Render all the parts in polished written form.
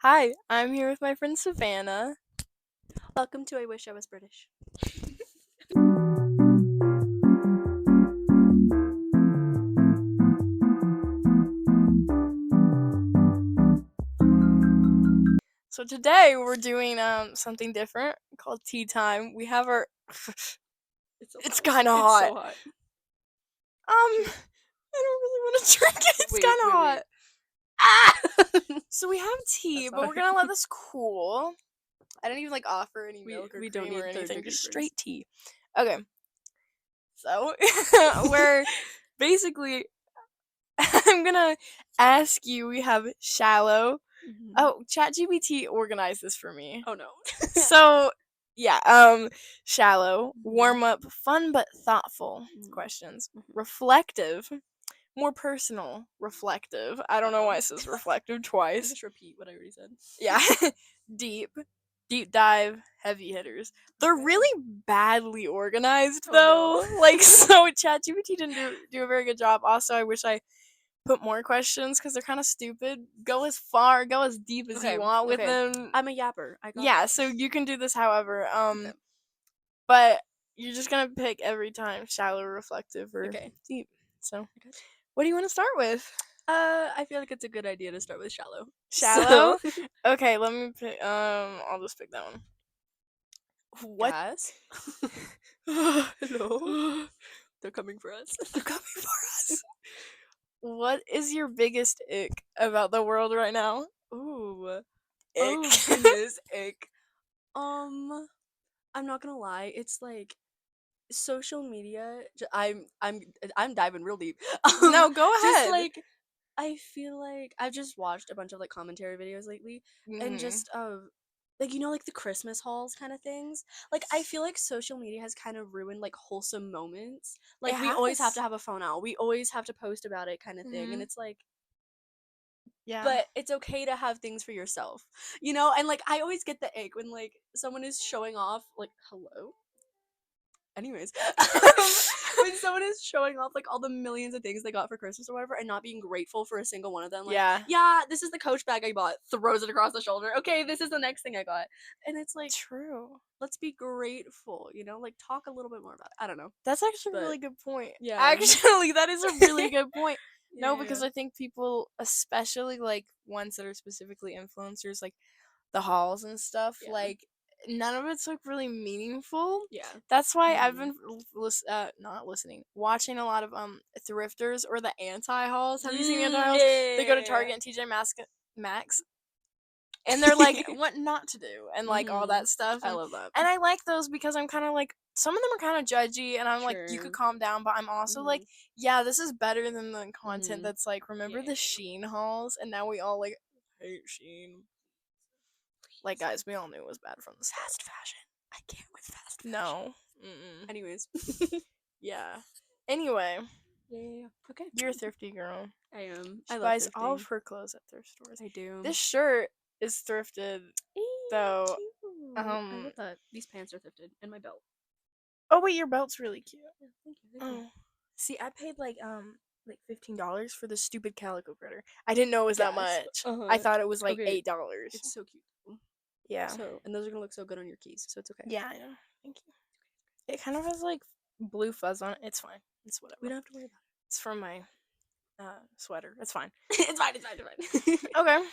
Hi, I'm here with my friend Savannah. Welcome to I Wish I Was British. So today we're doing something different called tea time. We have our It's so It's hot. kind of It's hot. so hot. I don't really want to drink it. It's Wait, kind of wait, hot. wait. Ah! So we have tea, That's but we're hot. gonna let this cool. I didn't even offer any We milk or we don't cream or need third anything, degree just burns. straight tea. Okay. So we're basically I'm gonna ask you. We have shallow. Mhm. Oh, ChatGPT organized this for me. Oh no. So yeah, shallow, Mhm. warm up, fun but thoughtful questions. Mhm. Reflective, more personal, reflective. I don't know why Uh-oh. it says reflective Can you twice. just repeat what I already said? Yeah. deep, deep dive, heavy hitters. They're Okay. really badly organized Oh though. no. Like so ChatGPT didn't do a very good job. Also, I wish I put more questions because they're kind of stupid. Go as deep as Okay. you want with Okay. them. I'm a yapper. I got Yeah, that. so you can do this however. Okay. But you're just gonna pick every time shallow, reflective, or Okay. deep. So, I got you. what do you want to start with? I feel like it's a good idea to start with shallow. So, Shallow. Okay, let me pick. I'll just pick that one. What? guys. They're Hello. They're coming for us. coming for us. What is your biggest ick about the world right now? Ooh. Ick. Oh goodness, ick. I'm not gonna lie. It's like social media. I'm diving real deep. Um, No, go just ahead. like I feel like I've just watched a bunch of like commentary videos lately, and Hmm. just like like the Christmas hauls kind of things. Like I feel like social media has kind of ruined like wholesome moments. It Like we always have to has. have a phone out. We always have to post about it kind of thing, and Hmm. it's like Yeah. but it's okay to have things for yourself, and like I always get the ick when like someone is showing off like hello anyways when someone is showing off like all the millions of things they got for Christmas or whatever and not being grateful for a single one of them, like, Yeah. yeah, this is the Coach bag I bought, throws it across the shoulder, okay, this is the next thing I got, and it's like, True. let's be grateful, like talk a little bit more about it. I don't know, That's actually a but really good point. yeah. Actually, that is a really good point. No, Yeah. because I think people, especially like ones that are specifically influencers, like the hauls and stuff, Yeah. like none of it's like really meaningful. Yeah. That's why I've Mhm. been not listening, watching a lot of thrifters or the anti hauls. Have you seen anti hauls? They go to Yeah. Target and TJ Maxx and they're like what not to do and like all Mhm. that stuff I love that. and I like those because I'm kind of like some of them are kind of judgy and I'm like you could Sure. calm down but I'm also like Mhm. yeah this is better than the content Mhm. that's like remember the Yeah. Sheen hauls and now we all like hate Sheen like guys we all knew it was bad from the start. Fast fashion. I can't with fast fashion. No. Mm-mm. Anyways. Yeah, anyway, Yeah. Okay. you're a thrifty girl. I am. I She love buys all thrifting. of her clothes at thrift stores. I do. This shirt is thrifted though. Cute. I um love that. These pants are thrifted. And my belt. oh wait, your belt's really cute. Yeah, thank you. Thank you. Oh, see, I paid like $15 for this stupid calico critter. I didn't know it was that Gas. much. I Uh-huh. thought it was like Okay. $8. It's so cute. Yeah, So, and those are gonna look so good on your keys, so it's okay. yeah, I know. Thank you. It kind of has like blue fuzz on it. It's fine. It's We whatever. don't have to worry about It's from my sweater. It's fine. it. It's fine. It's fine. It's fine. Okay.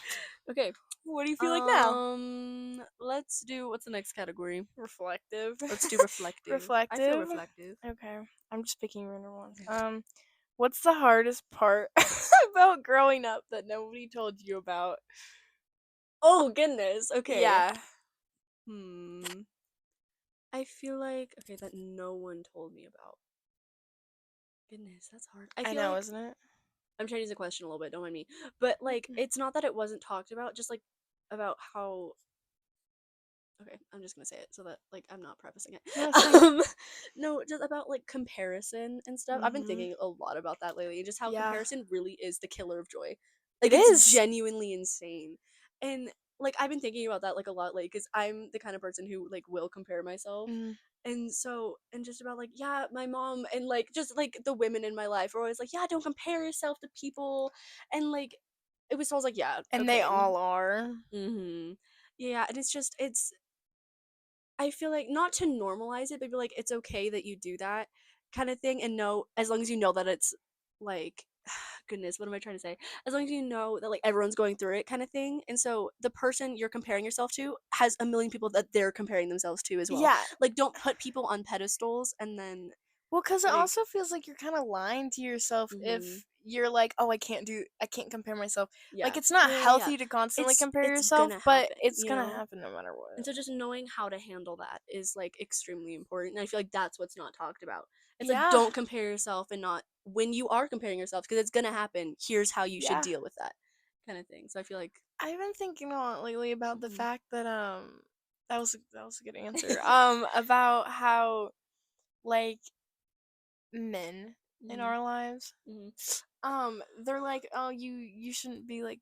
Okay. What do you feel like now? Let's do what's the next category? Reflective. Let's do reflective. I feel Reflective. reflective. Okay. I'm just picking random ones. Okay. What's the hardest part about growing up that nobody told you about? Oh goodness. Okay. Yeah. Hmm. I feel like okay that no one told me about. Goodness, that's hard. I I feel know, like isn't it? I'm changing the question a little bit. Don't mind me. But like, it's not that it wasn't talked about. Just like about how. Okay, I'm just gonna say it so that like I'm not prefacing it. No, say it. No, just about like comparison and stuff. I've been Mhm. thinking a lot about that lately, and just how Yeah. comparison really is the killer of joy. It Like it's is. genuinely insane, and like I've been thinking about that like a lot lately because I'm the kind of person who like will compare myself, Mm. and so and just about like yeah my mom and like just like the women in my life are always like yeah don't compare yourself to people, and like it was always like, yeah, And they okay. all are. Yeah, and it's I feel like not to normalize it, but be like it's okay that you do that kind of thing, and know as long as you know that it's like goodness, what am I trying to say? As long as you know that like everyone's going through it kind of thing. And so the person you're comparing yourself to has a million people that they're comparing themselves to as well. Yeah. Like don't put people on pedestals and then Well, because it like also feels like you're kind of lying to yourself mhm. if you're like, oh, I can't compare myself. Yeah. Like, it's not Yeah. healthy to constantly compare It's yourself, gonna but happen, it's you gonna know? happen no matter And what. so just knowing how to handle that is like extremely important. And I feel like that's what's not talked about. It's like Yeah. don't compare yourself and not when you are comparing yourself because it's gonna happen. Here's how you should Yeah. deal with that kind of thing. So I feel like I've been thinking a lot lately about the mhm, fact that that was a good answer. About how like men in mhm, our lives, mhm, they're like, oh, you shouldn't be like,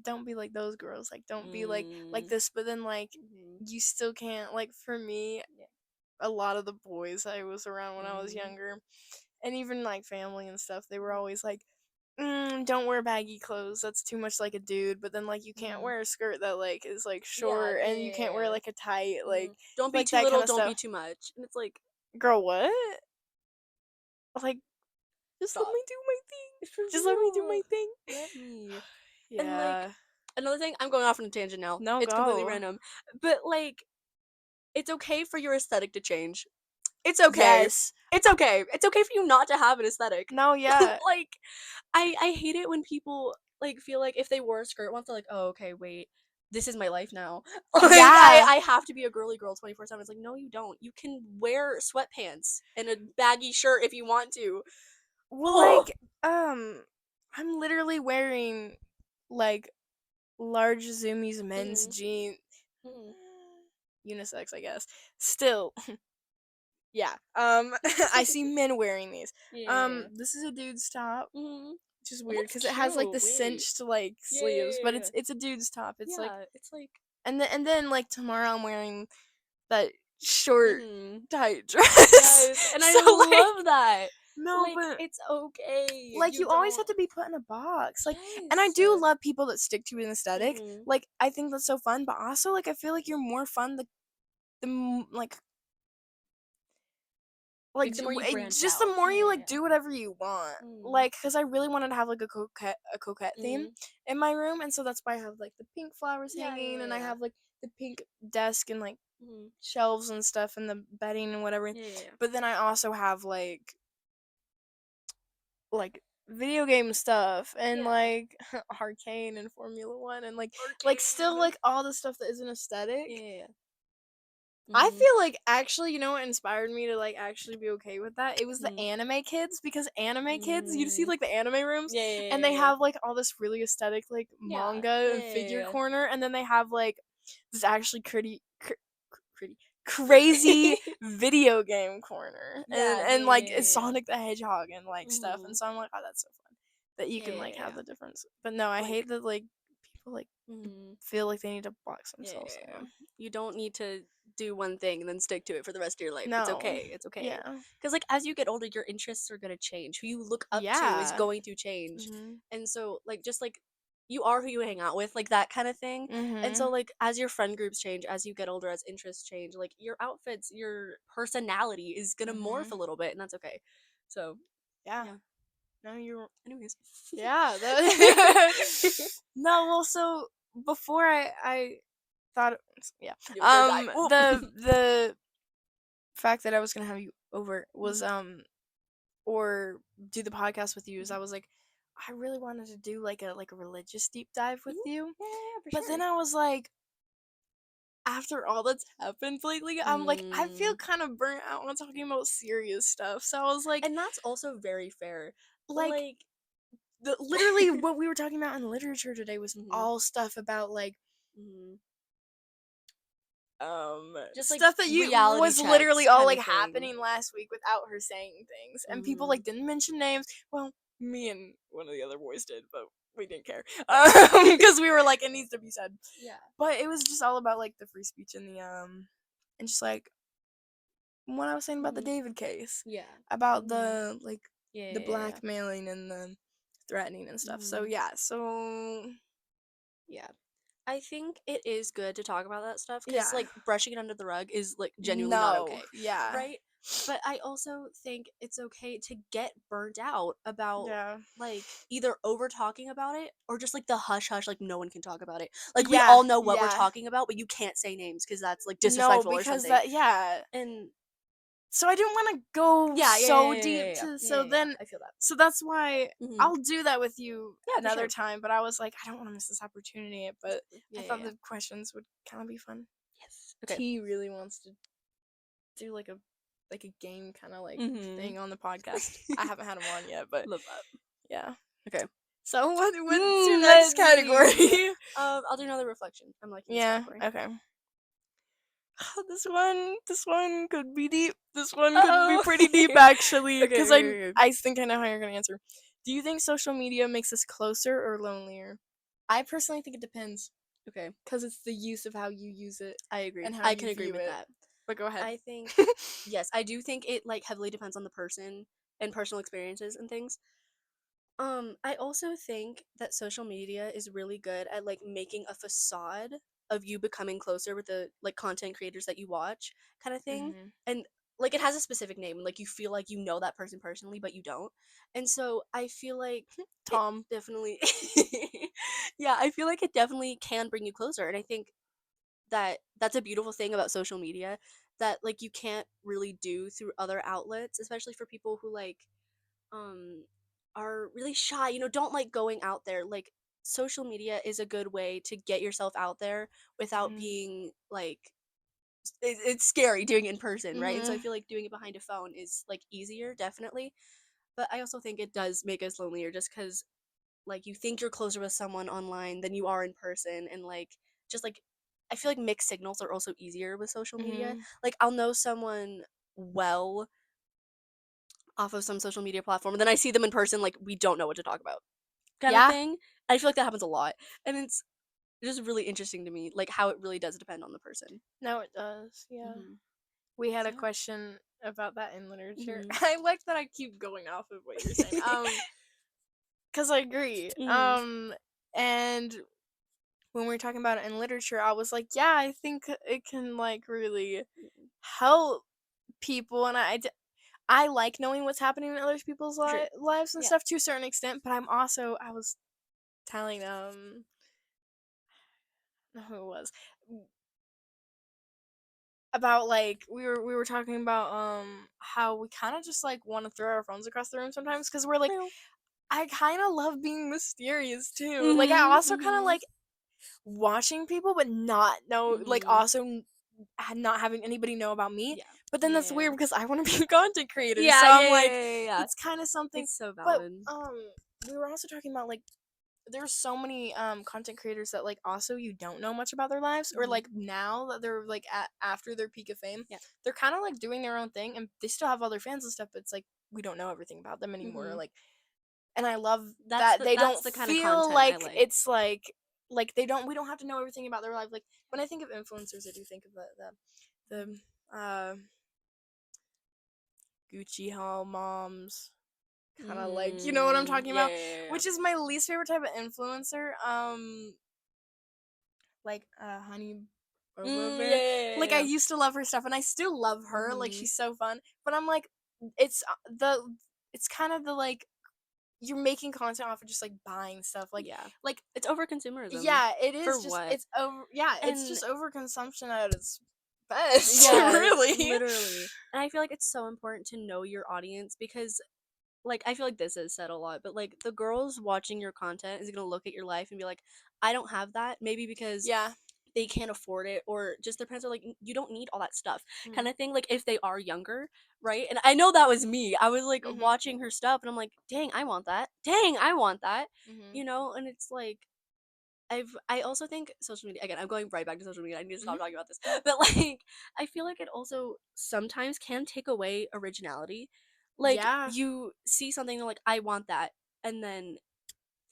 don't be like those girls, like don't be like mm, this, but then like mhm, you still can't, like for me, yeah, a lot of the boys I was around when I was mhm, younger, and even like family and stuff, they were mhm, always like, don't wear baggy clothes. That's too much like a dude. But then like you can't mhm. wear a skirt that like is like Yeah, short, yeah, and you yeah, can't wear yeah. like a tight Mhm. Don't be like too that kind little. of Don't be stuff. too much. And it's like Girl, what? Like, just let stop me do my thing. for Just let me do real. my thing. Let me. And like Yeah. another thing, I'm going off on a tangent now. No, It's completely go. random, but like it's okay for your aesthetic to change. It's okay. Yes. It's okay. It's okay for you not to have an aesthetic. No, yeah. Like I hate it when people like feel like if they wore a skirt once they're like, "Oh, okay, wait. This is my life now." Like Yeah. I have to be a girly girl 24/7. It's like, "No, you don't. You can wear sweatpants and a baggy shirt if you want to." Well, Oh. like, I'm literally wearing like large zoomies men's Mhm. jeans. Mhm. Unisex, I guess. Still, yeah. I see men wearing these. Yeah. This is a dude's top, Mhm. which is Oh, weird that's because it has like cute. the Wait. cinched like Yeah, yeah, sleeves, yeah, but yeah. it's a dude's top. It's like, Yeah, it's like and then like tomorrow I'm wearing that short mhm. tight dress. Yes, and I So like, love that. no, Like but it's okay. like You you always don't have to be put in a box. Like, and I yes. do love people that stick to an aesthetic. Mhm. Like, I think that's so fun, but also like I feel like you're more fun like Like the more you branch just the out. more Yeah, you yeah, like yeah. do whatever you want. Mhm. Like, cause I really wanted to have like a coquette theme Mhm. in my room, and so that's why I have like the pink flowers Yeah, yeah, hanging, and yeah, I yeah. have like the pink desk and like Mhm. shelves and stuff and the bedding and whatever. Yeah, yeah, yeah. But then I also have like video game stuff and Yeah. like arcane and Formula One and like still Arcane. like all the stuff that isn't aesthetic. Yeah, yeah, yeah. I Mhm. feel like actually, you know what inspired me to like actually be okay with that? It was the Mhm. anime kids, because anime kids, you see Mm. like the anime rooms Yeah, yeah, yeah, and they yeah, yeah. have like all this really aesthetic like Yeah, manga yeah, and figure yeah, corner, and then they have like this actually pretty yeah. crazy video game corner Yeah, yeah, and like yeah, it's yeah, yeah. Sonic the Hedgehog and like stuff, and Mhm. so I'm like, oh, that's so fun that you Yeah, can yeah, like yeah, have yeah. the difference. But no, I Like hate that like people like mhm. feel like they need to box Yeah, themselves yeah, yeah. in. You don't need to do one thing and then stick to it for the rest of your life. It's No. okay. It's okay. Yeah. Because like as you get older, your interests are gonna change. Who you look up to is Yeah. going to change, Mhm. and so like just like you are who you hang out with, like that kind of thing. And so Mhm. like as your friend groups change, as you get older, as interests change, like your outfits, your personality is gonna morph a Mhm. little bit, and that's okay. So Yeah. yeah. No, you're. Anyways. Yeah. That... no. Well, so before I thought, yeah. You were gonna die. Whoop. The fact that I was gonna have you over was Mhm. or do the podcast with you is Mhm. I was like, I really wanted to do like a religious deep dive with Mhm. you, Yeah, yeah, yeah, for but then sure. I was like, after all that's happened lately, I'm like, I feel Mm. kind of burnt out on talking about serious stuff. So I was like, And that's also very fair. like Like literally what we were talking about in literature today was mhm, all stuff about like mhm. Just like stuff that you reality was literally checks all kind like of thing. happening last week without her saying things, and people Mhm. like didn't mention names. Well, me and one of the other boys did, but we didn't care because we were like, it needs to be said. Yeah. But it was just all about like the free speech and the and just like what I was saying about the Mhm. David case, Yeah. about Mhm. the Yeah, yeah, the yeah, yeah. blackmailing and the threatening and stuff. So Mhm. yeah, so Yeah. I think it is good to talk about that stuff because, Yeah. like, brushing it under the rug is, like, genuinely not No. okay, Yeah. right? But I also think it's okay to get burnt out about, Yeah. like, either over talking about it or just, like, the hush hush, like, no one can talk about it. Like, we Yeah. all know what we're Yeah. talking about, but you can't say names because that's, like, No, disrespectful or because something. that yeah. And So I didn't want to go yeah, yeah, yeah, so yeah, yeah, deep yeah, to yeah, so yeah, yeah. then I feel that. so that's why Mhm. I'll do that with you Yeah, for another sure. time, but I was like, I don't want to miss this opportunity, but Yeah, I yeah, thought yeah. the questions would kind of be fun. Yes. Okay. T really wants to do like a game kind of like Mhm. thing on the podcast. I haven't had him on yet, but Love that. yeah. Okay. So what's your next Let's see. category? I'll do another reflection. I'm liking this Yeah, category. okay. This one could be deep. This one could be Uh-oh. pretty deep actually, Okay, because okay, okay. I think I know how you're gonna answer. Do you think social media makes us closer or lonelier? I personally think it depends, Okay. because it's the use of how you use it I agree. and how I you can agree view with it. that. But go ahead. I think yes, I do think it like heavily depends on the person and personal experiences and things. I also think that social media is really good at like making a facade of you becoming closer with the like content creators that you watch kind of thing. Mhm. And like it has a specific name and like you feel like you know that person personally but you don't. And so I feel like it Tom. definitely yeah, I feel like it definitely can bring you closer and I think that that's a beautiful thing about social media that like you can't really do through other outlets, especially for people who like um are really shy, you know, don't like going out there. Like social media is a good way to get yourself out there without Mhm. being like it's scary doing it in person, right? And so I Mhm. feel like doing it behind a phone is like easier, definitely. But I also think it does make us lonelier just because like you think you're closer with someone online than you are in person and like just like I feel like mixed signals are also easier with social media. Mhm. Like I'll know someone well off of some social media platform and then I see them in person like we don't know what to talk about kind of Yeah. thing. I feel like that happens a lot. And it's just really interesting to me like how it really does depend on the person. No, it does. Yeah. Mhm. We had So a yeah. question about that in literature. Mhm. I like that I keep going off of what you're saying. Cuz I agree. Mhm. And when we were talking about it in literature, I was like, yeah, I think it can like really help people, and I like knowing what's happening in other people's For sure. lives and Yeah. stuff to a certain extent, but I was telling I don't know who it was, about like we were talking about how we kind of just like want to throw our phones across the room sometimes, because we're like, True. I kind of love being mysterious too. Like I Mhm. also kind of Mhm. like watching people, but not know, like Mhm. also not having anybody know about me. Yeah. But then that's Yeah. weird because I want to be a content creator, so Yeah, yeah, I'm yeah, like, yeah, yeah, yeah. it's kind of something. It's so But valid. we were also talking about like there's so many content creators that like also you don't know much about their lives, or Mhm. like now that they're like after their peak of fame, Yeah. they're kind of like doing their own thing and they still have all their fans and stuff, but it's like we don't know everything about them anymore. Mhm. Like, and I love That's that the they that's don't the kind of feel content I like like. it's like we don't have to know everything about their life. Like when I think of influencers, I do think of the Gucci haul moms, kind of like, you know what I'm talking Yeah, about, yeah, yeah, yeah. which is my least favorite type of influencer. Like Honey Boba Yeah, Bear. yeah, yeah, Like I yeah. used to love her stuff, and I still love her. Like Mhm. she's so fun. But I'm like, it's it's kind of the like you're making content off of just like buying stuff. Yeah. Like It's over consumerism. yeah, it For is just what? it's over. Yeah, it's And just overconsumption at its best. yeah, Really. literally. And I feel like it's so important to know your audience because like I feel like this is said a lot, but like the girls watching your content is gonna look at your life and be like, I don't have that. Maybe because Yeah. they can't afford it or just their parents are like you don't need all that stuff kind Mm. of thing like if they are younger, right? And I know that was me. I was like Mhm. watching her stuff and I'm like dang I want that, dang I want that, Mhm. you know. And it's like I also think social media again, I'm going right back to social media, I need to Mhm. stop talking about this but like I feel like it also sometimes can take away originality. Like Yeah. you see something and like I want that, and then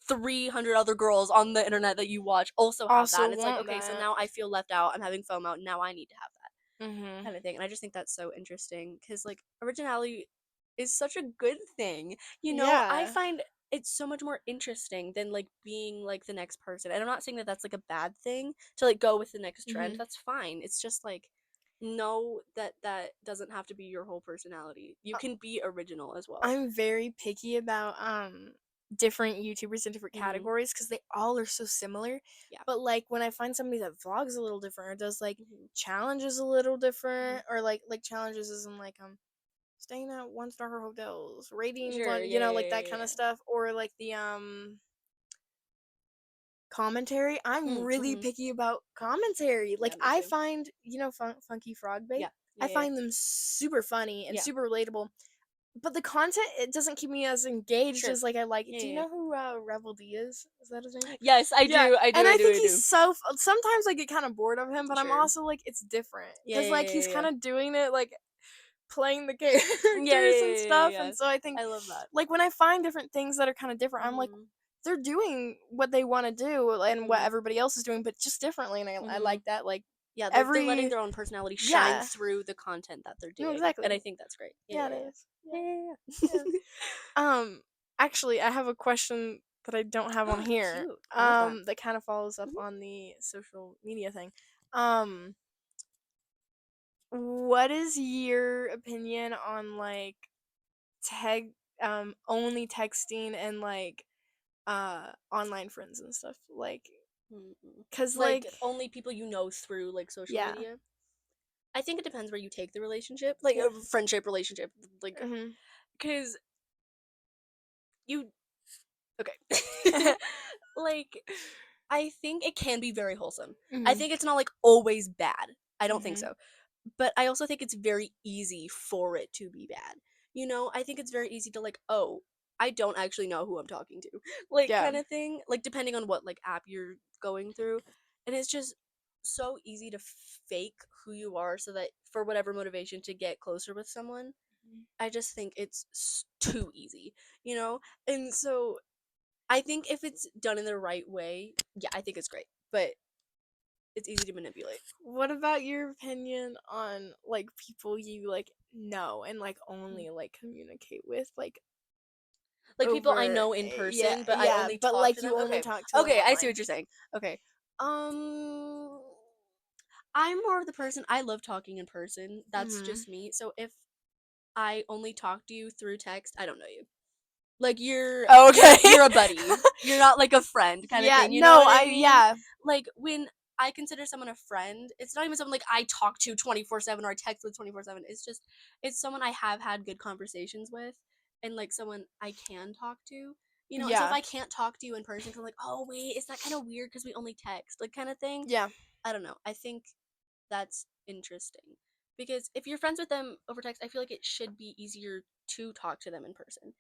300 other girls on the internet that you watch also have that. Also And it's like, want okay, so that. now I feel left out. I'm having FOMO. Now I need to have that Mhm. kind of thing. And I just think that's so interesting because, like, originality is such a good thing. You know, I Yeah. find it's so much more interesting than like being like the next person. And I'm not saying that that's like a bad thing to like go with the next trend. Mhm. That's fine. It's just like know that that doesn't have to be your whole personality. You Uh, can be original as well. I'm very picky about different YouTubers in different Mhm. categories because they all are so similar. Yeah. But like when I find somebody that vlogs a little different or does like Mhm. challenges a little Mhm. different or like challenges isn't like staying at 1-star hotels, ratings Sure. on Yeah. Yeah. like Yeah. that Yeah. kind of Yeah. stuff or like the commentary. I'm really Mhm. picky about commentary. Like Yeah. Me I too. find, Funky Frog Bait, Yeah. I Yeah. Yeah. find them super funny and Yeah. super relatable. But the content, it doesn't keep me as engaged Sure. as like I like. Yeah. Do you Yeah. know who Rebel D is? Is that his name? Yes, I Yeah, do. I do. and I I do. think I he's do. so. Sometimes I get kind of bored of him, but I'm Sure. also like it's different Yeah. because Yeah. like Yeah. he's kind Yeah. of doing it like playing the Yeah. Yeah. characters and Yeah. Yeah. stuff, Yeah. and so I think I love that. like when I find different things that are kind of different, I'm like Mhm. they're doing what they want to do and what Mhm. everybody else is doing, but just differently, and I Mhm. like that. Like Yeah, they're letting every their own personality shine yeah, through the content that they're no, doing, and I exactly. think that's great. Yeah, Yeah, it yeah, yeah. is. Yeah, Yeah, yeah, yeah. yeah. Actually, I have a question that I don't have on here. Cute. I love that. That kind of follows up Mhm. on the social media thing. Um, what is your opinion on like tag only texting and like online friends and stuff? Like, Mm-mm. cause Like like only people you know through like social yeah, media. I think it depends where you take the relationship, like yeah, a friendship relationship, like mhm, because you okay, like I think it can be very wholesome. I mhm, think it's not like always bad. I don't think mhm, so. But I also think it's very easy for it to be bad. You know, I think it's very easy to like, oh, I don't actually know who I'm talking to. Like yeah, kind of thing, like depending on what like app you're going through. And it's just so easy to fake who you are so that for whatever motivation to get closer with someone. I just think it's too easy, you know? And so I think if it's done in the right way, yeah, I think it's great. But it's easy to manipulate. What about your opinion on like people you like know and like Mm. only like communicate with like Like people I over know in yeah, person, but I yeah, only but talk like to them. you only Okay. talk to them Okay, I see online. what you're saying. Okay. Um I'm more of the person I love talking in person. That's Mhm. just me. So if I only talk to you through text, I don't know you. Like you're Oh, you're okay. you're a buddy. You're not like a friend kind of Yeah, thing. You know no, what I I mean? yeah. Like when I consider someone a friend, it's not even someone like I talk to 24/7 or I text with 24/7. It's just it's someone I have had good conversations with and like someone I can talk to. You know, and so if Yeah. I can't talk to you in person, 'cause I'm like, oh wait, is that kind of weird because we only text, like kind of thing. Yeah. I don't know. I think that's interesting because if you're friends with them over text, I feel like it should be easier to talk to them in person.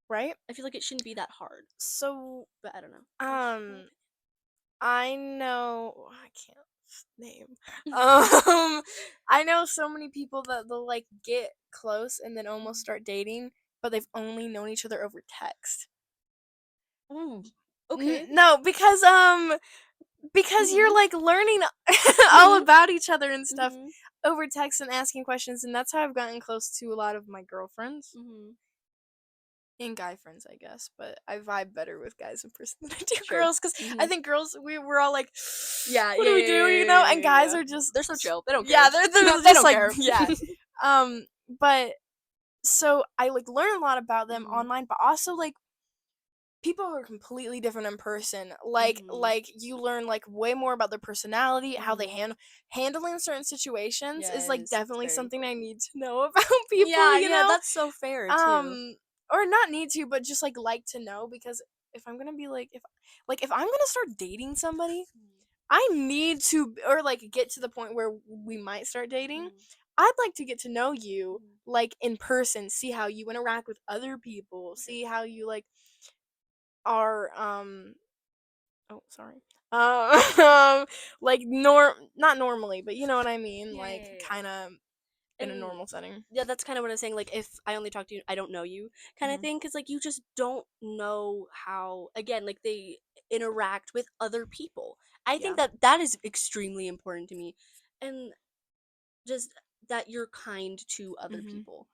Right? I feel like it shouldn't be that hard, So but I don't know. That's my um opinion. I know I can't name. Um I know so many people that they'll like get close and then almost start dating, but they've only known each other over text. Mm. Okay. No, because you're Mhm. like learning all Mhm. about each other and stuff Mhm. over text and asking questions, and that's how I've gotten close to a lot of my girlfriends Mhm. and guy friends, I guess. But I vibe better with guys in person than I do Sure. girls because I Mhm. think girls we're all like, Yeah. what Yeah. do we Yeah. do, Yeah. and Yeah. guys Yeah. are just They're so chill. They don't yeah, care. they're They just don't like care. yeah. Um, but so I like learn a lot about them Mhm. online, but also like people are completely different in person. Mhm. Like you learn like way more about their personality, how they Mhm. handling certain situations is like Yes, it's definitely very something I important. need to know about people, Yeah. you Yeah. know? That's so fair too. Or not need to, but just like to know because if I'm gonna be like if I'm gonna start dating somebody, I need to or like get to the point where we might start dating. Mhm. I'd like to get to know you Mhm. like in person, see how you interact with other people, Okay. see how you like are oh, sorry. Like not normally, but you know what I mean, Yeah. like Yeah. Yeah. kind of in a And normal setting. yeah, that's kind of what I was saying. Like, if I only talk to you, I don't know you, kind of Mhm. thing. Because like you just don't know how. Again, like they interact with other people. I think Yeah. that that is extremely important to me, and just that you're kind to other Mhm. people.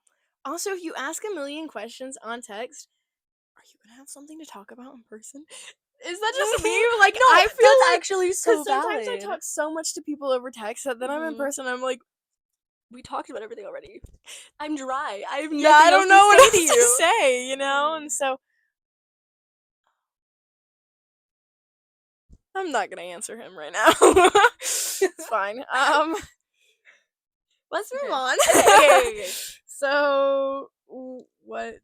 Also, if you ask a million questions on text, are you gonna have something to talk about in person? Is that just me? Like, No, I feel that's like, actually because so sometimes I valid. talk so much to people over text that then I'm in Mhm. person, I'm like, We talked about everything already. I'm dry. I have yeah, I nothing else don't to know what say to else to you. say, you know? And so I'm not gonna answer him right now. It's fine. Let's move Okay. on. Okay. So, what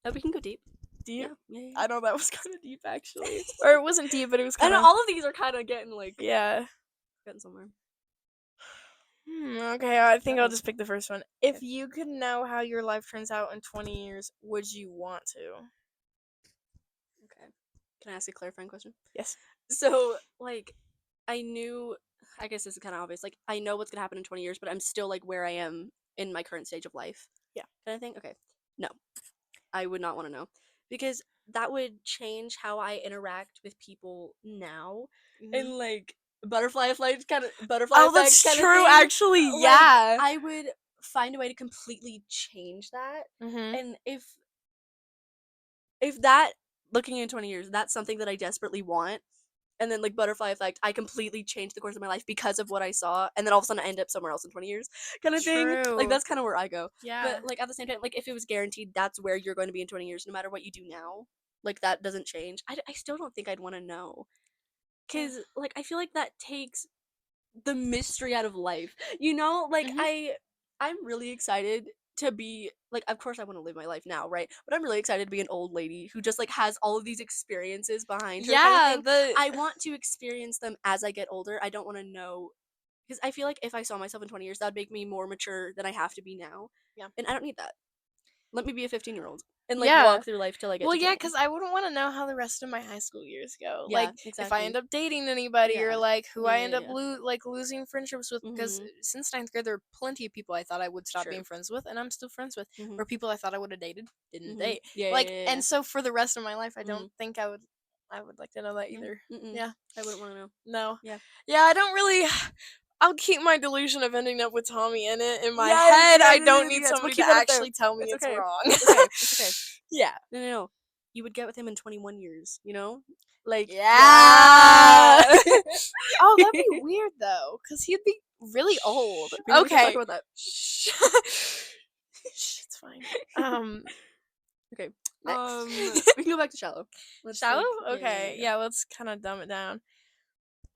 Oh, we can go deep. deep? Yeah. I know that was kind of deep actually, or it wasn't deep, but it was And kind of all of these are kind of getting yeah. getting somewhere. Okay, I think I'll Uh-oh. just pick the first one. If you could know how your life turns out in 20 years, would you want to? Okay. Can I ask a clarifying question? Yes. So, I knew, I guess this is kind of obvious. I know what's gonna happen in 20 years, but I'm still where I am in my current stage of life. Yeah. Kind of thing. Okay. No, I would not want to know because that would change how I interact with people now, Mhm. and butterfly effect butterfly Oh, effect that's kind of true. thing. Actually, Like yeah. I would find a way to completely change that, Mhm. and if that looking in 20 years, that's something that I desperately want. And then butterfly effect, I completely changed the course of my life because of what I saw, and then all of a sudden I end up somewhere else in 20 years, kind of thing. True. That's kind of where I go. But Yeah. at the same time, if it was guaranteed, that's where you're going to be in 20 years, no matter what you do now. That doesn't change. I still don't think I'd want to know, Yeah. cause I feel like that takes the mystery out of life. You know, Mhm. I'm really excited to be of course I want to live my life now, right? But I'm really excited to be an old lady who just has all of these experiences behind her, kind of Yeah. thing. I want to experience them as I get older. I don't want to know, because I feel like if I saw myself in 20 years, that would make me more mature than I have to be now. Yeah. And I don't need that. Let me be a 15-year-old and Yeah. walk through life till I get Well, to yeah, 21. because I wouldn't want to know how the rest of my high school years go. Yeah, Like, if I end exactly. up dating anybody, or Yeah. who I end up Yeah. losing friendships with. Because Mhm. since ninth grade, there are plenty of people I thought I would stop Sure. being friends with, and I'm still friends with. Mhm. Or people I thought I would have dated, didn't Mhm. date. Yeah, yeah, Like, yeah, yeah. and so for the rest of my life, I don't Mhm. think I would. I would like to know that No. either. Mm-mm. Yeah. I wouldn't want to know. No. Yeah. Yeah, I don't really. I'll keep my delusion of ending up with Tommy in it in my Yes, head. I yes, don't yes, need yes. We'll somebody to keep that up there. actually tell me It's it's okay. wrong. It's okay. It's okay. Yeah. No. You would get with him in 21 years, you know? Yeah. Yeah. Oh, that'd be weird though, cause he'd be really old. Shh, we can talk Okay. about that. Shh. Shh, it's fine. Um, Okay. next. We can go back to shallow. Let's Shallow? yeah. Okay. Yeah, let's kind of dumb it down.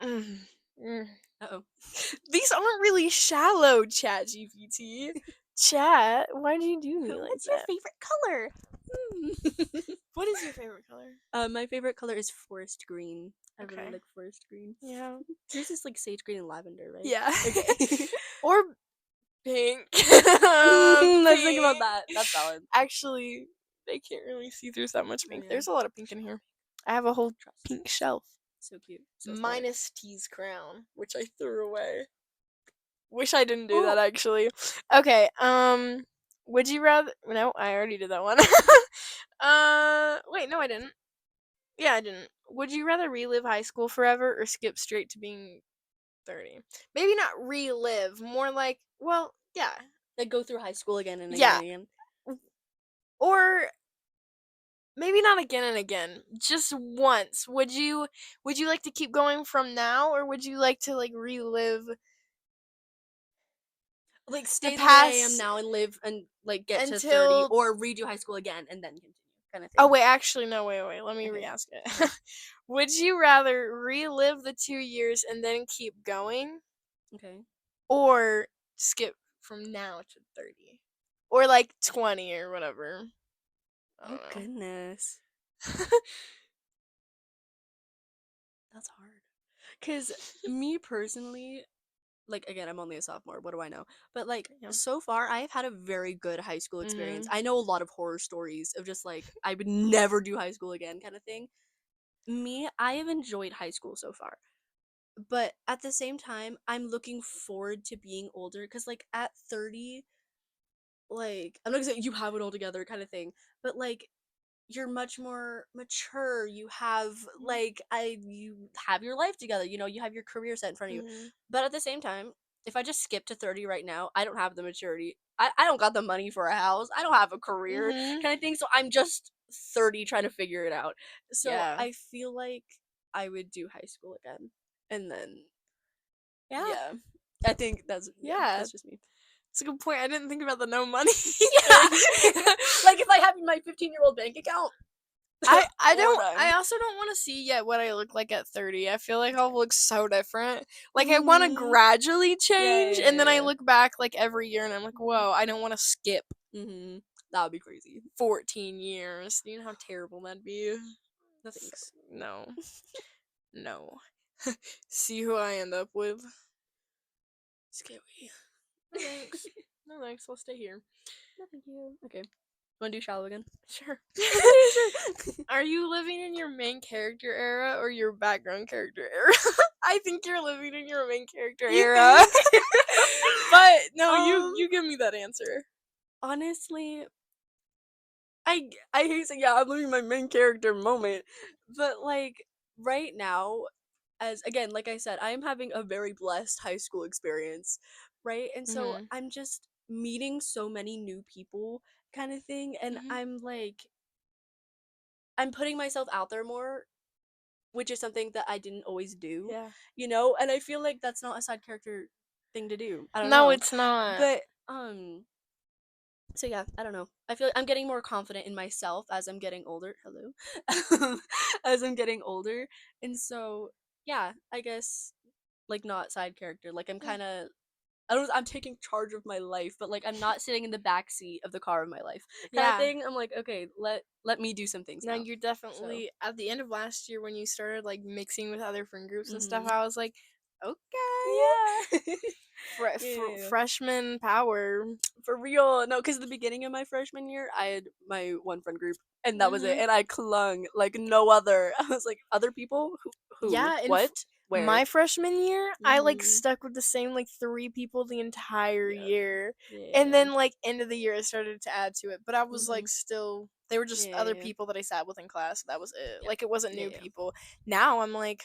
Mm, mm. Uh-oh. These aren't really shallow, Chat GPT. Chat, why do you do me like What's your that? favorite color? What is your favorite color? My favorite color is forest green. I really Okay. like forest green. Yeah. Yours is sage green and lavender, right? Yeah. Okay. Or pink. Let's think about Pink. that. That's valid. Actually, they can't really see through that much pink. Yeah. There's a lot of pink in here. I have a whole Trust. pink shelf. So cute. So aesthetic. Minus T's crown, which I threw away. Wish I didn't do that Ooh. actually. Okay, would you rather no, I already did that one. Wait, no I didn't. Yeah, I didn't. Would you rather relive high school forever or skip straight to being 30? Maybe not relive, more like, well, yeah. Go through high school again and again Yeah. and again. Or maybe not again and again, just once. Would you like to keep going from now, or would you like to relive the Stay the way I am past now and live and get to 30, until or redo high school again and then continue, kind of Oh thing. wait, actually no, wait. Let me Okay. re-ask it. Okay. Would you rather relive the 2 years and then keep going, Okay. or skip from now to 30? Or 20 or whatever. I Oh don't goodness. know. That's hard. Cuz me personally, again, I'm only a sophomore. What do I know? But Yeah. so far, I've had a very good high school experience. Mhm. I know a lot of horror stories of just I would never do high school again, kind of thing. Me, I have enjoyed high school so far, but at the same time, I'm looking forward to being older because at 30, I'm not gonna say you have it all together, kind of thing, but you're much more mature. You have you have your life together, you have your career set in front of you. Mhm. But at the same time, if I just skip to 30 right now, I don't have the maturity. I don't got the money for a house. I don't have a career, Mhm. kind of thing. So I'm just 30 trying to figure it out. So Yeah. I feel like I would do high school again. And then Yeah. yeah. I think Yeah. that's just me. It's a good point. I didn't think about the no money Yeah. thing. Like if I have my 15-year-old bank account, I we're also don't want to see yet what I look like at 30. I feel like I'll look so different. Like I want to done. gradually Yeah, change yeah, and then I yeah. look back like every year and I'm like, Mhm. "Whoa, I don't want to skip Mhm. That would be crazy. 14 years." You know how terrible that'd be? No thanks. No. No. See who I end up with. Scary. No thanks. No thanks. I'll stay here. No, thank you. Okay. Wanna do shallow again? Sure. Sure. Are you living in your main character era or your background character era? I think you're living in your main character You era. think? But no, you um, you give me that answer. honestly, I hate saying yeah, I'm living my main character moment, but like right now, as again, like I said, I am having a very blessed high school experience, right? And so Mhm. I'm just meeting so many new people, kind of thing, and Mhm. I'm putting myself out there more, which is something that I didn't always do, Yeah. and I feel like that's not a side character thing to do. I don't No, know. it's not. But so yeah, I don't know. I feel like I'm getting more confident in myself as I'm getting older. Hello. As I'm getting older. And so yeah, I guess like not side character. Like I'm Yeah. kind of I'm taking charge of my life, but like I'm not sitting in the back seat of the car of my life. Kind of Yeah. thing. I'm like, okay, let me do some things No, now. you're So, definitely at the end of last year when you started like mixing with other friend groups and stuff. mhm. I was like, okay, Yeah. Yeah. freshman power. For real. No, because the beginning of my freshman year, I had my one friend group, and that was it. Mhm. And I clung like no other. I was like, other people? Who? Yeah, What? Where? my freshman year, I like Hmm. stuck with the same like three people the entire Yeah. year. And Yeah. then like end of the year I started to add to it, but I was Hmm. like still they were just other Yeah. people that I sat with in class. That was it. Yeah. Like it wasn't Yeah. new Yeah. people. Now I'm like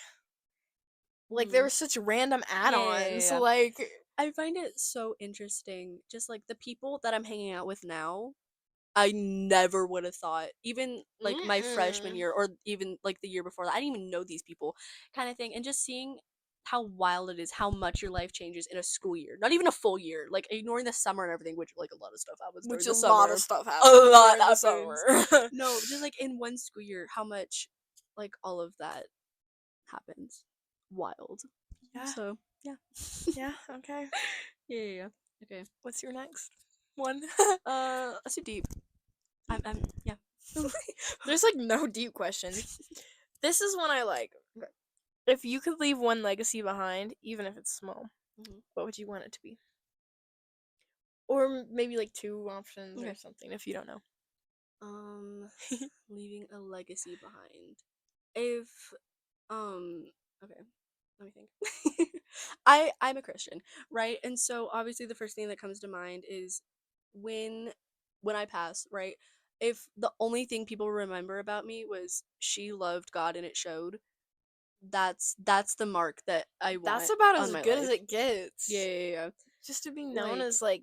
there Hmm. were such random add-ons. Yeah. Like I find it so interesting. Just like the people that I'm hanging out with now, I never would have thought, even like my freshman mm-mm. year or even like the year before that, I didn't even know these people, kind of thing. And just seeing how wild it is, how much your life changes in a school year, not even a full year, like ignoring the summer and everything, which like a lot of stuff happens during Which the a lot of summer. stuff A happens lot during the happens. summer. No, just like in one school year, how much like all of that happens. Wild. Yeah, So, yeah. yeah, okay. Yeah. Okay. What's your next one? Let's do deep. Yeah. There's like no deep questions. This is one I like. Okay. If you could leave one legacy behind, even if it's small, Mhm. what would you want it to be? Or maybe like two options or Okay. something if you don't know. Um, leaving a legacy behind. If um okay, let me think. I'm a Christian, right? And so obviously the first thing that comes to mind is when when I pass, right? If the only thing people remember about me was she loved God and it showed, that's the mark that I That's want about on as my good as life. it Yeah, gets. yeah, yeah. Just to be known Like, as like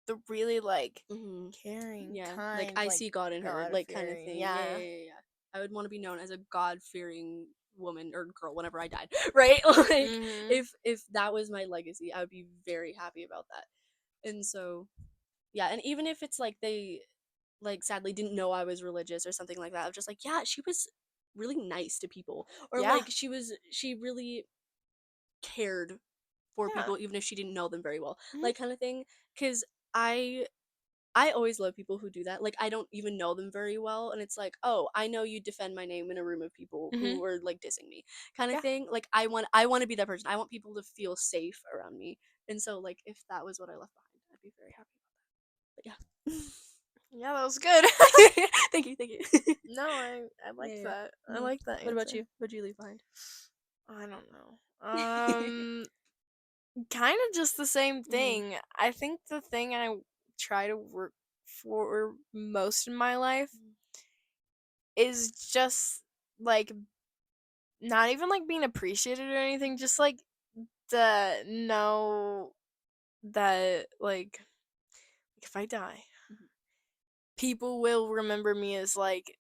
the really like mhm. caring, Yeah, like kind, I like see God in her, God like kind of fearing. thing. Yeah, yeah, Yeah. yeah, yeah. I would want to be known as a God fearing woman or girl whenever I died, right? Like Mhm. if that was my legacy, I would be very happy about that. And so, yeah, and even if it's like they like sadly didn't know I was religious or something like that, I was just like, yeah, she was really nice to people, or Yeah. like she really cared for Yeah. people even if she didn't know them very well, Mhm. like kind of thing. Because I I always love people who do that. Like I don't even know them very well and it's like, "Oh, I know you defend my name in a room of people Mhm. who are like dissing me." Kind of Yeah. thing. Like I want to be that person. I want people to feel safe around me. And so like if that was what I left behind, I'd be very happy about that. But yeah. Yeah, that was good. Thank you, thank you. No, I Yeah, liked yeah. that. I Mhm. like that What about answer. you? What'd you leave behind? I don't know. Kind of just the same Mhm. thing. I think the thing I try to work for most in my life is just like not even like being appreciated or anything, just like to know that like if I die, Mhm. people will remember me as like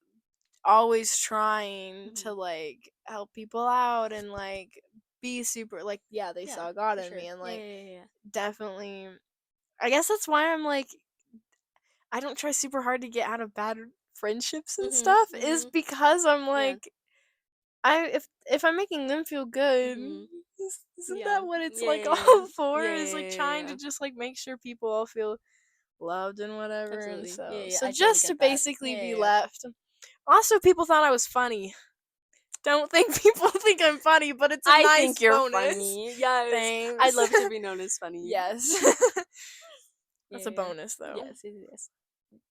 always trying to Mhm. like help people out and like be super like yeah, they Yeah, saw God for in sure. me and Yeah, like yeah, yeah, yeah. definitely I guess that's why I'm like I don't try super hard to get out of bad friendships and Mhm. stuff is Mhm. because I'm Yeah. like I if I'm making them feel good, Mhm. isn't Yeah. that what it's Yeah, like yeah, yeah. all for? Yeah, Is yeah, like yeah, yeah, trying to yeah. just like make sure people all feel loved and whatever and Absolutely. Yeah, so yeah, yeah. so I totally just to get that. basically Yeah, yeah, be yeah. left. Also people thought I was funny. Don't think people think I'm funny, but it's a I nice think you're bonus. funny. Yes. I'd Thanks. love to be known as funny. Yes. Yeah, That's a yeah, yeah. bonus though. Yes, yes, yes.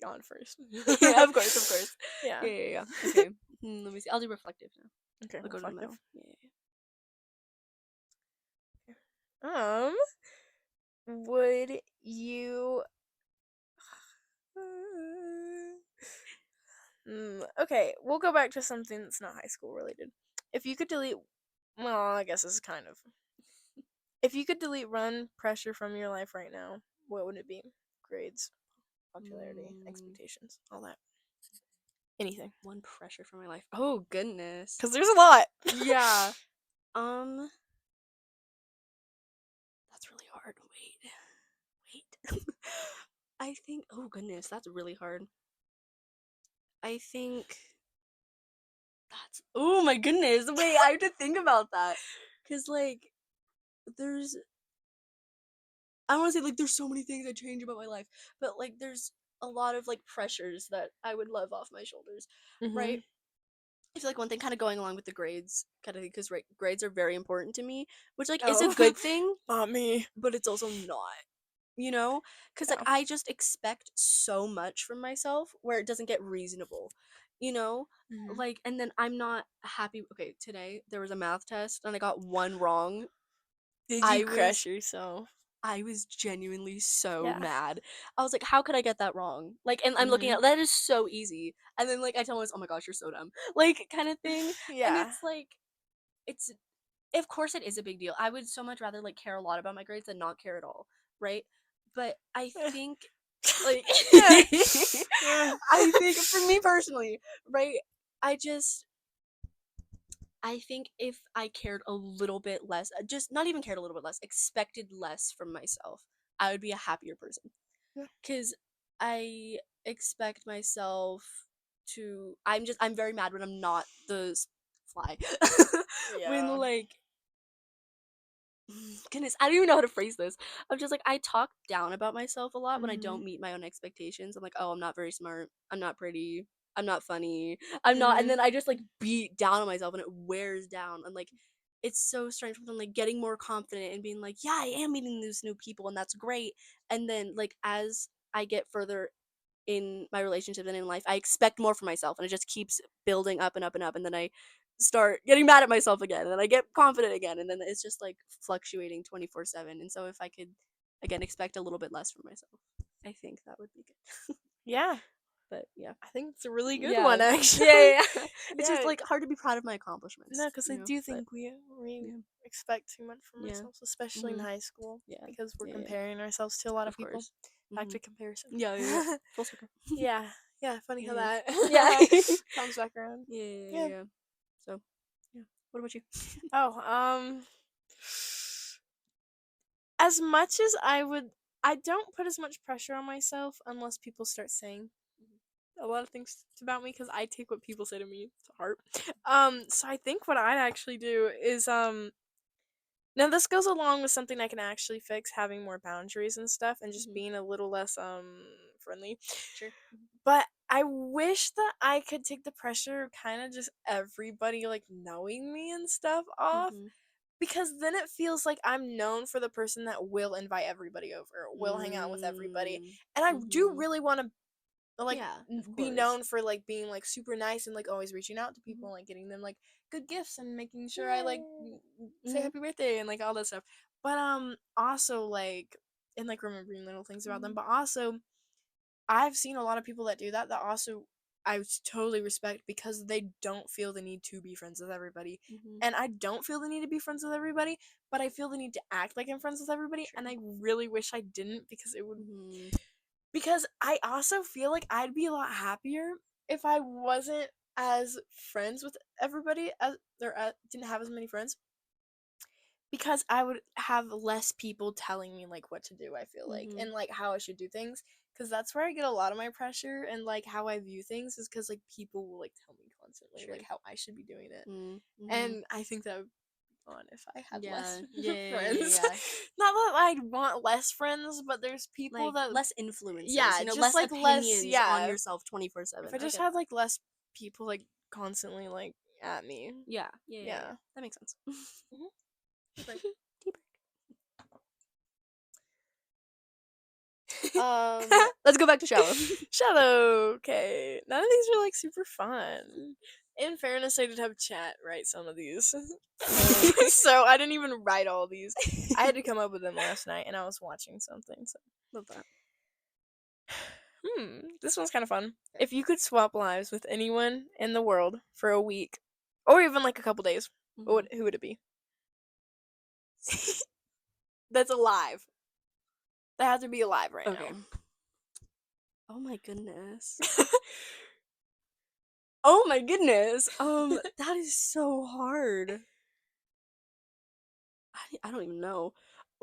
Gone first. Yeah, of course, of course. Yeah. Yeah, yeah, yeah. Okay. Let me see. I'll do reflective now. Okay, I'll go to the reflective. middle. Yeah, yeah, Um, would you okay, we'll go back to something that's not high school related. If you could delete well, I guess this is kind of if you could delete run pressure from your life right now, what would it be? Grades, yeah. popularity, expectations, all that. Anything. One pressure for my life. Oh goodness. Cuz there's a lot. Yeah. Um. That's really hard. Wait. I think. Oh goodness, that's really hard. I think that's. Oh my goodness. Wait, I have to think about that. Cause like, there's. I want to say like, there's so many things that change about my life, but like, there's a lot of like pressures that I would love off my shoulders, right? Mhm. I feel like one thing kind of going along with the grades, kind of because right, grades are very important to me, which like is a Oh, good thing, not me. but it's also not. You know, because like Yeah. I just expect so much from myself where it doesn't get reasonable. You know, Mhm. like and then I'm not happy. Okay, today there was a math test and I got one wrong. Did you I crush was yourself? I was genuinely so Yeah. mad. I was like, how could I get that wrong? Like, and I'm looking Mhm. at that is so easy. And then like I tell myself, oh my gosh, you're so dumb, like kind of thing. And Yeah. it's like, it's of course it is a big deal. I would so much rather like care a lot about my grades than not care at all, right? But I think like Yeah. Yeah. I think for me personally, right? I just I think if I cared a little bit less, just not even cared a little bit less, expected less from myself, I would be a happier person. Yeah. Cuz I expect myself to I'm very mad when I'm not the fly. When Yeah. like goodness, I don't even know how to phrase this. I'm just like I talk down about myself a lot when I don't Mhm. meet my own expectations. I'm like, oh, I'm not very smart. I'm not pretty. I'm not funny. I'm not, and Mhm. then I just like beat down on myself, and it wears down. And like, it's so strange when I'm like getting more confident and being like, yeah, I am meeting these new people, and that's great. And then like as I get further in my relationship and in life, I expect more from myself, and it just keeps building up and up and up, and then I start getting mad at myself again, and then I get confident again, and then it's just like fluctuating 24/7. And so if I could again expect a little bit less from myself, I think that would be good. Yeah. But yeah, I think it's a really good yeah, one yeah, actually. yeah, yeah. It's just Yeah. like hard to be proud of my No, accomplishments, because I do but think we yeah, expect too much from yeah, ourselves, especially in mm-hmm. high school, Yeah, because we're yeah, yeah, comparing ourselves to a lot of of people. course, Back mm-hmm. to comparison. Yeah, yeah, yeah, full circle. Yeah. Yeah. Funny how Yeah, that yeah, comes back around. yeah, yeah, Yeah. yeah. So yeah, what about you? Oh. As much as I don't put as much pressure on myself unless people start saying a lot of things about me because I take what people say to me to heart. So I think what I'd actually do is now this goes along with something I can actually fix, having more boundaries and stuff, and just Mm-hmm. being a little less friendly. Sure. But I wish that I could take the pressure, kind of just everybody like knowing me and stuff off, Mm-hmm. because then it feels like I'm known for the person that will invite everybody over, will hang out with everybody, Mm, and I do mhm. really want to like Yeah, of be course. known for like being like super nice and like always reaching out to Mhm. people and like getting them like good gifts and making sure I like Yay. say Mhm. happy birthday and like all that stuff. But also like and like remembering little things about them. Mhm. But also I've seen a lot of people that do that also totally respect because they don't feel the need to be friends with everybody. Mhm. And I don't feel the need to be friends with everybody, but I feel the need to act like I'm friends with everybody and Sure. I really wish I didn't because it would Mhm. because I also feel like I'd be a lot happier if I wasn't. as friends with everybody as or didn't have as many friends because I would have less people telling me like what to do, I feel like, Mhm. and like how I should do things because that's where I get a lot of my pressure and like how I view things is cuz like people will like tell me constantly Sure. like how I should be doing it. Mhm. And I think that would be fun if I had Yeah. less Yeah. Yeah. Yeah. friends. Yeah. Not that I'd want less friends, but there's people Like that less influences, yeah, just less like less opinions on yeah. yourself If 24/7. I I just get had that. like less people like constantly like at me. Yeah. Yeah. Yeah. Yeah. Yeah. That makes sense. Mhm. Deep break. Deep break. Let's go back to shallow. Shallow. Okay. None of these are like super fun. In fairness, I did have chat write some of these. So I didn't even write all these. I had to come up with them last night and I was watching something. So Love that. this one's kind of fun. Okay. If you could swap lives with anyone in the world for a week or even like a couple days, who would it be? That's alive. That has to be alive right Okay. now. Oh my goodness. Oh my goodness. That is so hard. I don't even know.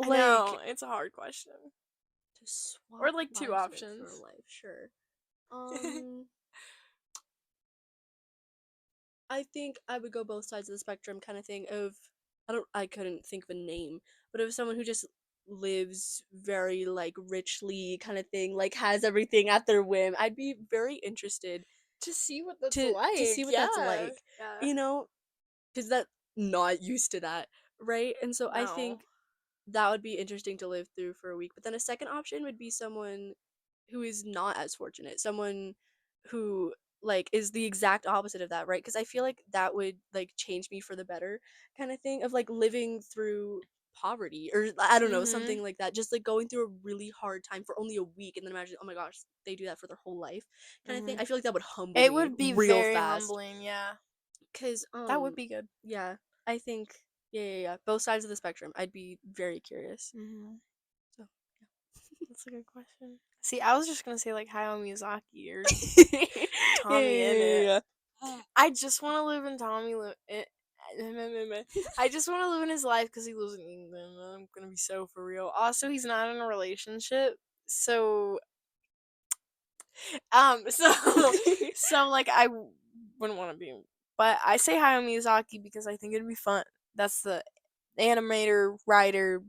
I know, Like it's a hard question. to swap Or like two lives with for options. life, sure. Um I think I would go both sides of the spectrum kind of thing of I couldn't think of a name, but of someone who just lives very like richly kind of thing, like has everything at their whim. I'd be very interested To see what that's to see like. what that's Yeah. like. Yeah. You know, because that not used to that, right? And so I No. think that would be interesting to live through for a week. But then a second option would be someone who is not as fortunate, someone who like is the exact opposite of that, right? Because I feel like that would like change me for the better, kind of thing of like living through poverty or I don't know Mhm. something like that, just like going through a really hard time for only a week and then imagine oh my gosh they do that for their whole life kind of thing. Mhm. I feel like that would humble It me would be real very fast humbling, yeah. because That would be good. yeah, I think yeah, both sides of the spectrum. I'd be very curious. Mhm. So That's a good question. See, I was just gonna say like Hayao Miyazaki or yeah. Tommy Emmett. Yeah. I just want to live in I just want to live in his life because he lives in England. I'm gonna be so for real. Also, he's not in a relationship, so so so like wouldn't want to be. But I say Hayao Miyazaki because I think it'd be fun. That's the animator, writer,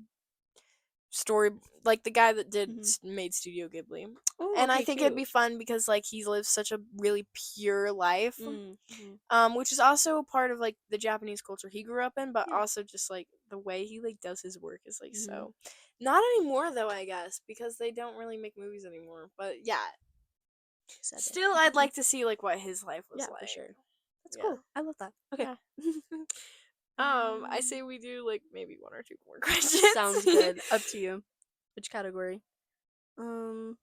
story like the guy that Mhm. made Studio Ghibli. Oh, And I okay, think it'd cute. be fun because like he lives such a really pure life. Mm-hmm. Which is also part of like the Japanese culture he grew up in, but Yeah. also just like the way he like does his work is like Mm-hmm. so not anymore though, I guess, because they don't really make movies anymore. But yeah, Sad day. still I'd like to see like what his life was Yeah, for like. sure. That's Yeah. cool. I love that. Okay. Yeah. I say we do like maybe one or two more Sounds questions. good. Up to you. Which category? Um,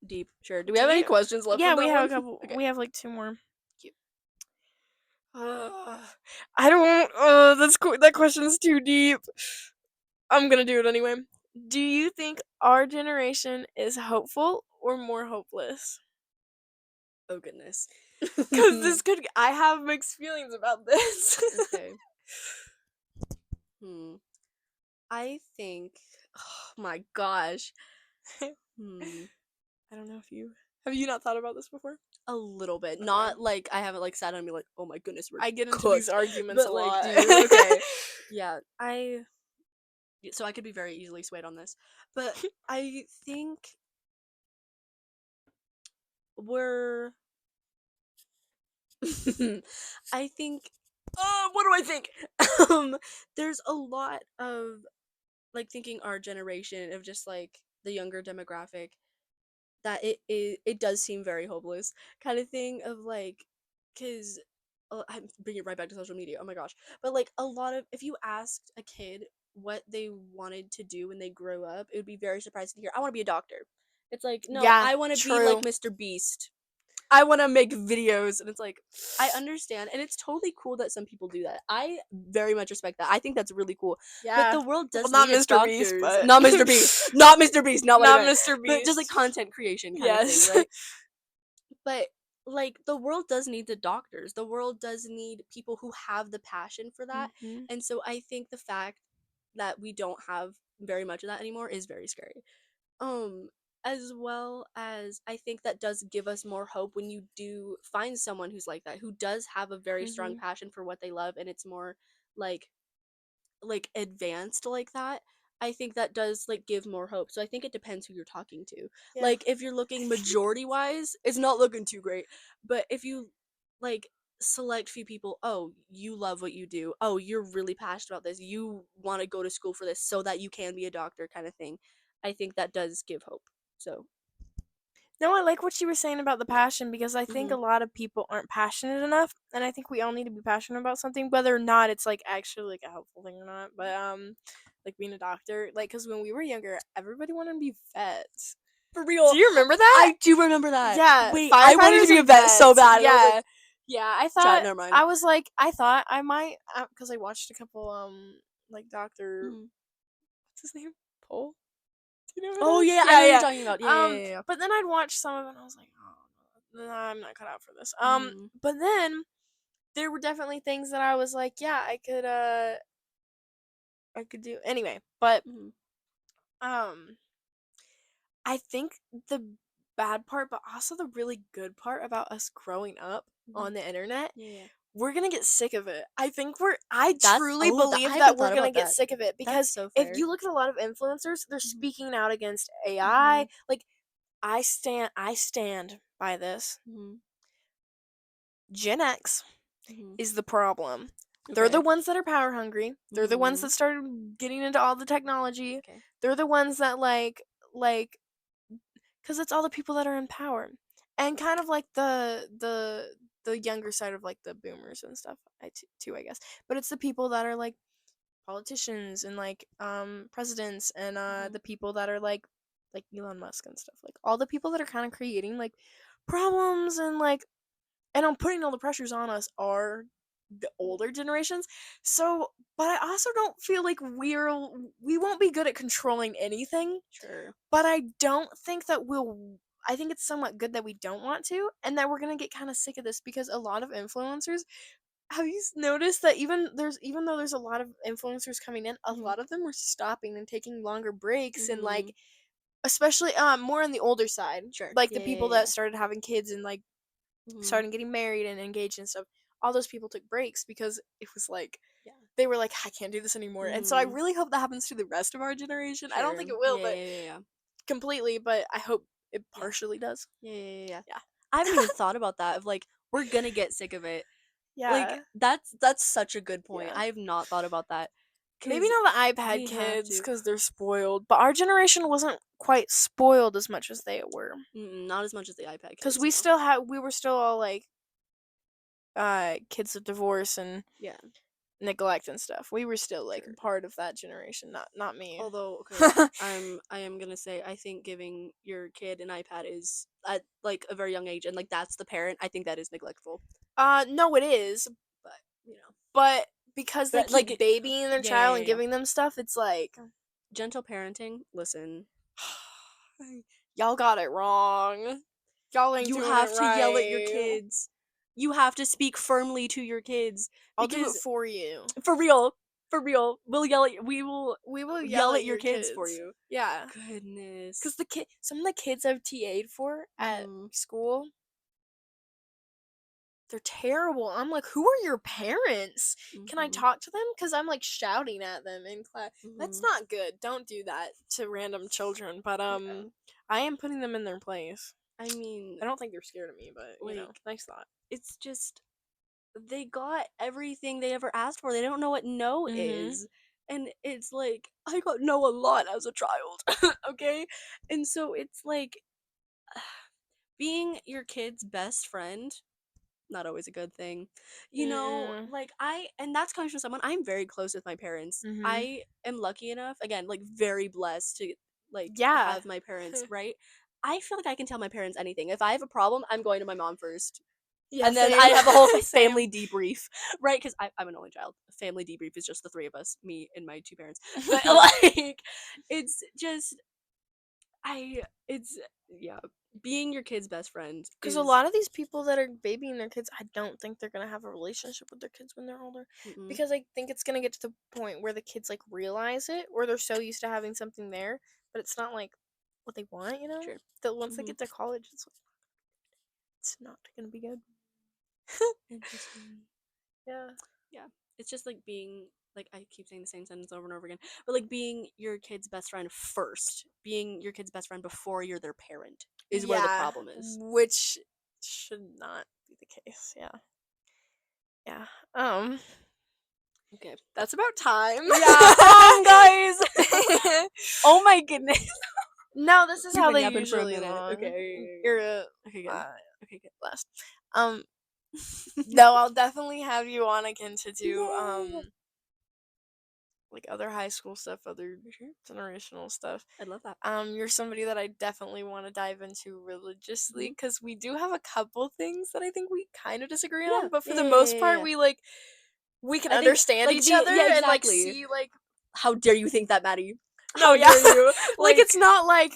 deep. Sure. Do we Do have any you questions left Yeah, with we that have one? a couple Okay. we have like two more. Cute. I don't that's that question's too deep. I'm gonna do it anyway. Do you think our generation is hopeful or more hopeless? Oh goodness. Because this could, I have mixed feelings about this. Okay. Hmm. I think. Oh my gosh. Hmm. I don't know if have you not thought about this before? A little bit. Okay. Not like I haven't like sat down and be like, oh my goodness, we're I get into these cooked. arguments a But like, lot. do you? Okay. Yeah. So I could be very easily swayed on this. But I think we're I think what do I think? Um there's a lot of like thinking our generation of just like the younger demographic that it does seem very hopeless kind of thing of like cuz I'm bringing it right back to social media. Oh my gosh. But like a lot of if you asked a kid what they wanted to do when they grow up, it would be very surprising to hear I want to be a doctor. It's like, no, Yeah, I want to be true. like Mr. Beast. I want to make videos and it's like I understand and it's totally cool that some people do that. I very much respect that. I think that's really cool. But Yeah. the world Well, does not need its Mr. Beast, doctors. but Not Mr. Beast. Not Mr. Beast. Not what I not meant. Mr. But just like Beast. content creation kind of thing, Yes. right? But like the world does need the doctors. The world does need people who have the passion for that. Mhm. And so I think the fact that we don't have very much of that anymore is very scary. Um as well as I think that does give us more hope when you do find someone who's like that, who does have a very strong Mhm. passion for what they love, and it's more like advanced like that. I think that does like give more hope. So I think it depends who you're talking to. Yeah. Like if you're looking majority wise, it's not looking too great. But if you like select few people, oh, you love what you do. Oh, you're really passionate about this. You want to go to school for this so that you can be a doctor kind of thing. I think that does give hope. So, No, I like what you were saying about the passion because I think a mhm. lot of people aren't passionate enough, and I think we all need to be passionate about something, whether or not it's like actually like a helpful thing or not. But like being a doctor, like because when we were younger, everybody wanted to be vets. For Do real. you remember that? I do remember that. Yeah, Wait, I wanted to firefighters be a and vet so vets. bad and I was like, Yeah, yeah. chat, never mind. I thought I might because I watched a couple like Doctor Mhm. what's his name, Paul. Do you know who Oh that is? yeah, I know Yeah, what you're yeah. talking about. Yeah, yeah, yeah, yeah. But then I'd watch some of it and I was like, oh, no, I'm not cut out for this. Mhm. But then there were definitely things that I was like, yeah, I could do anyway. But Mhm. um, I think the bad part, but also the really good part about us growing up Mhm. on the internet, Yeah, yeah. we're gonna get sick of it. I That's truly oh, that, I believe that haven't we're thought gonna about get that. sick of it That's because so if fair. you look at a lot of influencers, they're Mhm. speaking out against AI. Mhm. Like I stand by this. Mhm. Gen X Mhm. is the problem. They're the Okay. ones that are power hungry. They're the ones Mhm. that started getting into all the technology. Okay. They're the ones that like cuz it's all the people that are in power. And kind of like the younger side of like the boomers and stuff too, I guess. But it's the people that are like politicians and like presidents and Mhm. the people that are like Elon Musk and stuff. Like all the people that are kind of creating like problems and I'm putting all the pressures on us are the older generations. So, but I also don't feel like we won't be good at controlling anything, Sure. but I don't think that I think it's somewhat good that we don't want to and that we're going to get kind of sick of this because a lot of influencers have you noticed that even though there's a lot of influencers coming in, a Mhm. lot of them are stopping and taking longer breaks and like Mhm. especially more on the older side, Sure. like the Yeah, yeah, people yeah. that started having kids and like Mhm. started getting married and engaged and stuff, all those people took breaks because it was like Yeah. they were like, I can't do this anymore. And so I Mhm. really hope that happens to the rest of our generation. I don't Sure. think it will, Yeah, but yeah, yeah, yeah. completely, but I hope it Yeah. partially does. Yeah, yeah, yeah, yeah. Yeah. I haven't even thought about that of like we're gonna get sick of it. Like Yeah. that's such a good point. Yeah. I have not thought about that Maybe cuz not the iPad we have kids to. because they're spoiled, but our generation wasn't quite spoiled as much as they were. Not as much as the iPad Because kids, no. we were still all like, kids of divorce and Yeah, neglect and stuff. We were still like sure. part of that generation, not me. Although, okay, I am gonna say I think giving your kid an iPad is at like a very young age, and like that's the parent. I think that is neglectful. No, it is, But you know, but because they but like, keep babying their yeah, yeah, child yeah, and yeah. giving them stuff, it's like Gentle parenting. Listen, y'all got it wrong. Y'all ain't you doing it have to yell at your right. kids. You have to speak firmly to your kids I'll do it because for you. for real, we will We will yell yell at at your your kids for kids. you. Yeah. Cause Goodness. some of the kids I've TA'd for at Mhm. school, they're terrible. I'm like, who are your parents? Can I Mhm. talk to them? Cause I'm like shouting at them in class. That's Mhm. not good. Don't do that to random children. But Yeah. I am putting them in their place. I mean, I don't think they're scared of me, but like nice thought. it's just they got everything they ever asked for. They don't know what no Mhm. is. And it's like I got no a lot as a child, okay? And so it's like being your kid's best friend, not always a good thing. You know, Yeah. like and that's coming from someone I'm very close with my parents. Mhm. I am lucky enough, again, like very blessed to like Yeah. have my parents, right? I feel like I can tell my parents anything. If I have a problem, I'm going to my mom first. Yeah. And then Same. I have a whole Same. family debrief, right? Because I'm an only child. Family debrief is just the three of us, me and my two parents. But like, it's just It's yeah, being your kid's best friend Because is a lot of these people that are babying their kids, I don't think they're gonna have a relationship with their kids when they're older. mm-mm, Because I think it's gonna get to the point where the kids like realize it, or they're so used to having something there, but it's not like what they want, you know? sure. That once they Hmm. get to college, it's not gonna be good. Interesting. Yeah. Yeah, it's just like being like I keep saying the same sentence over and over again, but like being your kid's best friend first, being your kid's best friend before you're their parent is where the Yeah, problem is. which should not be the case. Yeah. Yeah. Okay. That's about time. Yeah, guys. Oh my goodness. No, this is We've how been they yapping for a usually minute. long. Okay. You're Okay, good. uh, Okay, good. last. Um, no, I'll definitely have you on again to do Yay. like other high school stuff, other For sure. generational stuff. I love that. You're somebody that I definitely want to dive into religiously Hmm. because we do have a couple things that I think we kind of disagree Yeah. on, but for Yeah, the yeah, yeah, most yeah, part, yeah. we can I think understand like each the other yeah, and like exactly. see like How dare you think that, Maddie? no, How yeah, dare you? like Like it's not like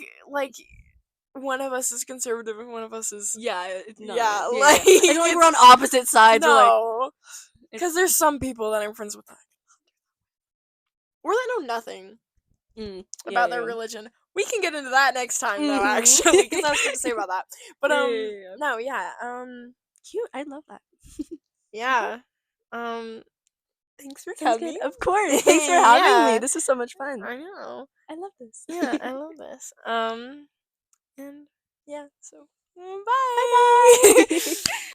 one of us is conservative and one of us is yeah, it's no, yeah, yeah, yeah, like yeah. It's not like we're on it's opposite sides. We're like no, it's because there's some people that I'm friends with that or that know nothing yeah, about their yeah. religion. We can get into that next time though, Mm-hmm. actually, because I have stuff to say about that. But Yeah, yeah, yeah. no, yeah, Cute. I love that. Okay. yeah, um, thanks for Sounds good. coming. Of course. Thanks for having me. Yeah, This was so much fun. I know. I love this. Yeah, I love this. And yeah, so Bye bye. bye.